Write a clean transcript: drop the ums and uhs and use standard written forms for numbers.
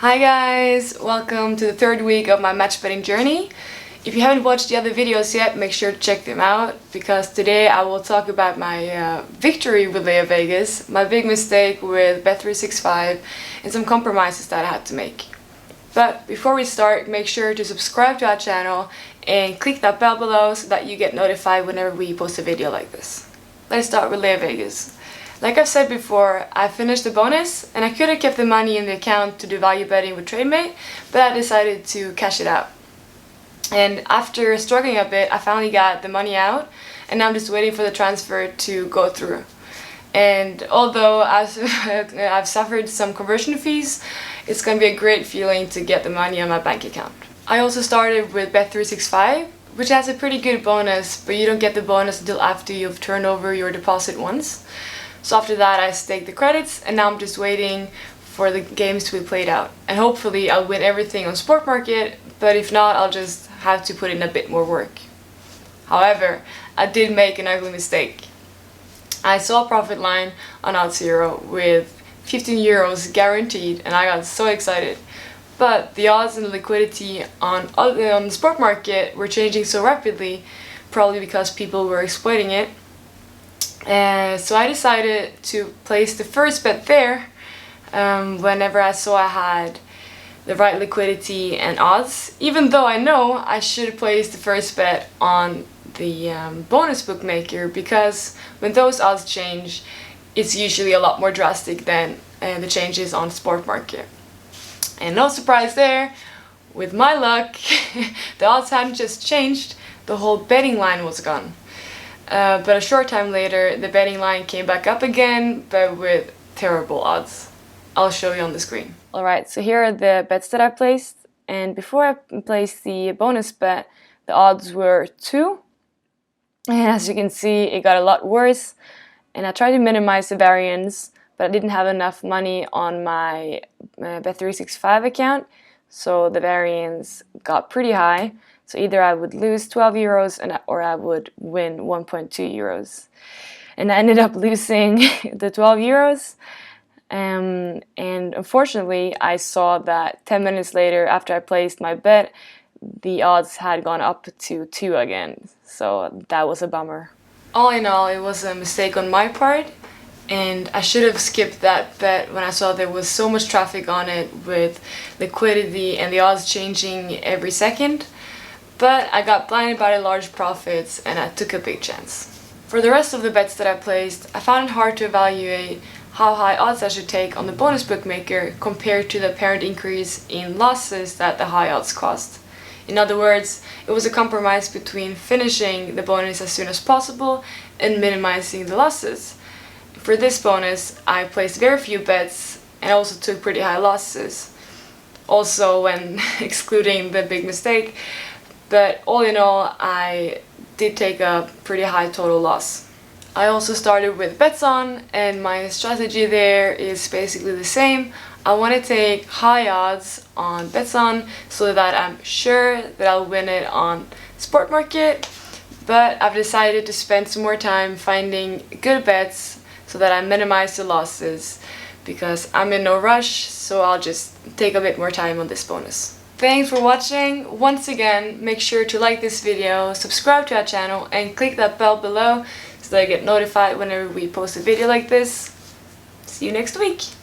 Hi guys! Welcome to the third week of my match betting journey. If you haven't watched the other videos yet, make sure to check them out because today I will talk about my victory with Leo Vegas, my big mistake with Bet365 and some compromises that I had to make. But before we start, make sure to subscribe to our channel and click that bell below so that you get notified whenever we post a video like this. Let's start with Leo Vegas. Like I've said before, I finished the bonus and I could have kept the money in the account to do value betting with TradeMate, but I decided to cash it out. And after struggling a bit, I finally got the money out and now I'm just waiting for the transfer to go through. And although I've suffered some conversion fees, it's going to be a great feeling to get the money on my bank account. I also started with Bet365, which has a pretty good bonus, but you don't get the bonus until after you've turned over your deposit once. So after that I staked the credits and now I'm just waiting for the games to be played out. And hopefully I'll win everything on Sport Market, but if not I'll just have to put in a bit more work. However, I did make an ugly mistake. I saw a profit line on Oddshero with 15 euros guaranteed and I got so excited. But the odds and liquidity on the Sport Market were changing so rapidly, probably because people were exploiting it. So I decided to place the first bet there whenever I saw I had the right liquidity and odds, even though I know I should place the first bet on the bonus bookmaker, because when those odds change it's usually a lot more drastic than the changes on Sport Market. And no surprise there, with my luck the odds hadn't just changed, the whole betting line was gone. But a short time later, the betting line came back up again, but with terrible odds. I'll show you on the screen. Alright, so here are the bets that I placed. And before I placed the bonus bet, the odds were 2. And as you can see, it got a lot worse. And I tried to minimize the variance, but I didn't have enough money on my Bet365 account. So the variance got pretty high. So either I would lose 12 euros or I would win 1.2 euros. And I ended up losing the 12 euros. And unfortunately, I saw that 10 minutes later, after I placed my bet, the odds had gone up to 2 again. So that was a bummer. All in all, it was a mistake on my part. And I should have skipped that bet when I saw there was so much traffic on it with liquidity and the odds changing every second. But I got blinded by the large profits and I took a big chance. For the rest of the bets that I placed, I found it hard to evaluate how high odds I should take on the bonus bookmaker compared to the apparent increase in losses that the high odds caused. In other words, it was a compromise between finishing the bonus as soon as possible and minimizing the losses. For this bonus, I placed very few bets and also took pretty high losses. Also when excluding the big mistake. But all in all, I did take a pretty high total loss. I also started with bets on, and my strategy there is basically the same. I want to take high odds on bets on so that I'm sure that I'll win it on Sport Market. But I've decided to spend some more time finding good bets so that I minimize the losses, because I'm in no rush, so I'll just take a bit more time on this bonus. Thanks for watching. Once again, make sure to like this video, subscribe to our channel and click that bell below so that I get notified whenever we post a video like this. See you next week!